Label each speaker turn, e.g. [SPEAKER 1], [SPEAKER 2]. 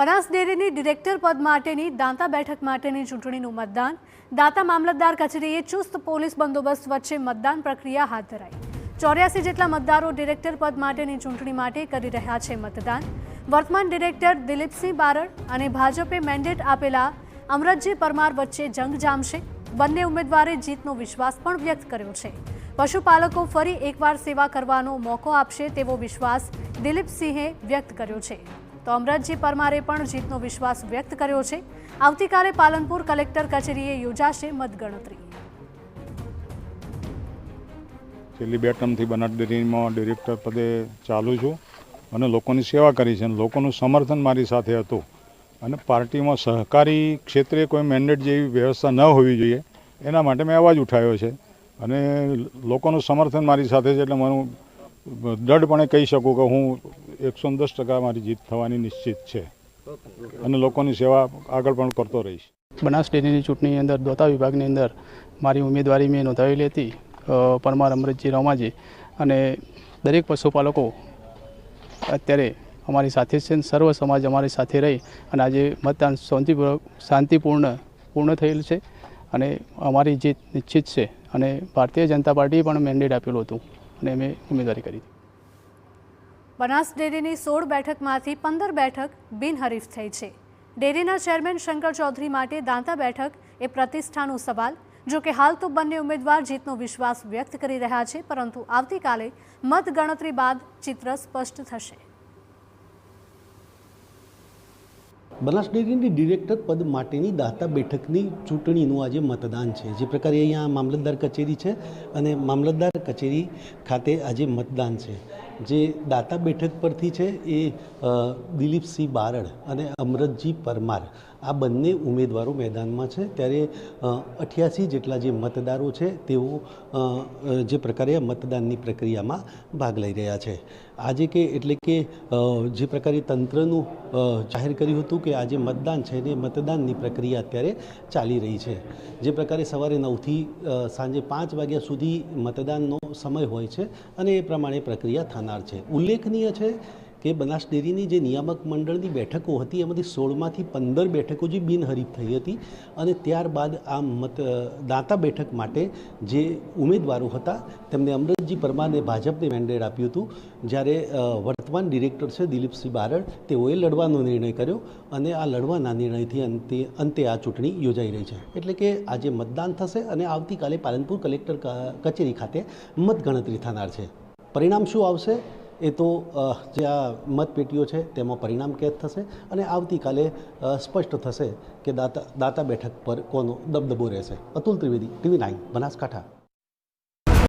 [SPEAKER 1] Banas ડેરીની director પદ માટેની દાંતા બેઠક માટેની ચૂંટણીનું મતદાન દાંતા મામલતદાર કચેરીએ ચુસ્ત પોલીસ બંદોબસ્ત વચ્ચે મતદાન પ્રક્રિયા હાથ ધરાઈ। 84 જેટલા મતદારો ડિરેક્ટર પદ માટેની ચૂંટણી માટે કરી રહ્યા છે મતદાન। વર્તમાન ડિરેક્ટર દિલીપસિંહ બારડ અને ભાજપે મેન્ડેટ આપેલા અમરતજી પરમાર વચ્ચે જંગ જામશે। બંને ઉમેદવારે જીતનો વિશ્વાસ પણ વ્યક્ત કર્યો છે। પશુપાલકો ફરી એકવાર સેવા કરવાનો મોકો આપશે તેવો વિશ્વાસ દિલીપસિંહે વ્યક્ત કર્યો છે। તો અમરતજી પરમારે પણ જીતનો વિશ્વાસ વ્યક્ત કર્યો છે। આવતીકાલે પાલનપુર કલેક્ટર કચેરીએ યોજાશે મતગણતરી।
[SPEAKER 2] છેલ્લી 2 ટર્મથી બનાસ ડેરીમાં ડિરેક્ટર પદે ચાલુ છું અને લોકોની સેવા કરી છે અને લોકોનું સમર્થન મારી સાથે હતું અને પાર્ટીમાં સહકારી ક્ષેત્રે કોઈ મેન્ડેટ જેવી વ્યવસ્થા ન હોવી જોઈએ એના માટે મેં અવાજ ઉઠાવ્યો છે અને લોકોનું સમર્થન મારી સાથે છે એટલે હું દૃઢપણે કહી શકું કે હું 110% મારી જીત થવાની નિશ્ચિત છે અને લોકોની સેવા આગળ પણ કરતો રહીશ।
[SPEAKER 3] બનાસ ડેરીની ચૂંટણીની અંદર દોતા વિભાગની અંદર મારી ઉમેદવારી મેં નોંધાવેલી હતી પરમાર અમરતજી રમાજી અને દરેક પશુપાલકો અત્યારે અમારી સાથે છે। સર્વ સમાજ અમારી સાથે રહી અને આજે મતદાન શાંતિપૂર્ણ થયેલ છે અને અમારી જીત નિશ્ચિત છે અને ભારતીય જનતા પાર્ટીએ પણ મેન્ડેટ આપેલું હતું અને મેં ઉમેદવારી કરી।
[SPEAKER 1] બનાસ ડેરીની 16 બેઠકમાંથી 15 બેઠક બિનહરીફ થઈ છે। ડેરીના ચેરમેન શંકર ચૌધરી માટે દાંતા બેઠક એ પ્રતિષ્ઠાનો સવાલ। જો કે હાલ તો બંને ઉમેદવાર જીતનો વિશ્વાસ વ્યક્ત કરી રહ્યા છે, પરંતુ આવતીકાલે મતગણતરી બાદ ચિત્ર સ્પષ્ટ થશે।
[SPEAKER 4] બનાસ ડેરીની ડિરેક્ટર પદ માટેની દાંતા બેઠકની ચૂંટણીનું આજે મતદાન છે। જે પ્રકારે અહીંયા મામલતદાર કચેરી છે અને મામલતદાર કચેરી ખાતે આજે મતદાન છે। જે દાંતા બેઠક પરથી છે એ દિલીપસિંહ બારડ અને અમરતજી પરમાર આ બંને ઉમેદવારો મેદાનમાં છે। ત્યારે 88 જેટલા જે મતદારો છે તેઓ જે પ્રકારે મતદાનની પ્રક્રિયામાં ભાગ લઈ રહ્યા છે। આજે એટલે કે જે પ્રકારે તંત્રનું જાહેર કર્યું હતું કે આજે મતદાન છે ને મતદાનની પ્રક્રિયા અત્યારે ચાલી રહી છે। જે પ્રકારે સવારે 9થી સાંજે 5 વાગ્યા સુધી મતદાનનો સમય હોય છે અને એ પ્રમાણે પ્રક્રિયા થનાર છે। ઉલ્લેખનીય છે કે બનાસ ડેરીની જે નિયામક મંડળની બેઠકો હતી એમાંથી 16માંથી 15 બેઠકો જે બિનહરીફ થઈ હતી અને ત્યારબાદ આ દાંતા બેઠક માટે જે ઉમેદવારો હતા તેમને અમરતજી પરમારને ભાજપને મેન્ડેટ આપ્યું હતું, જ્યારે વર્તમાન ડિરેક્ટર છે દિલીપસિંહ બારડ તેઓએ લડવાનો નિર્ણય કર્યો અને આ લડવાના નિર્ણયથી અંતે આ ચૂંટણી યોજાઈ રહી છે। એટલે કે આજે મતદાન થશે અને આવતીકાલે પાલનપુર કલેક્ટર કચેરી ખાતે મતગણતરી થનાર છે। પરિણામ શું આવશે એ તો જે આ મતપેટીઓ છે તેમાં પરિણામ કેદ થશે અને આવતીકાલે સ્પષ્ટ થશે કે દાંતા બેઠક પર કોનો દબદબો રહેશે। અતુલ ત્રિવેદી, TV9 બનાસકાંઠા।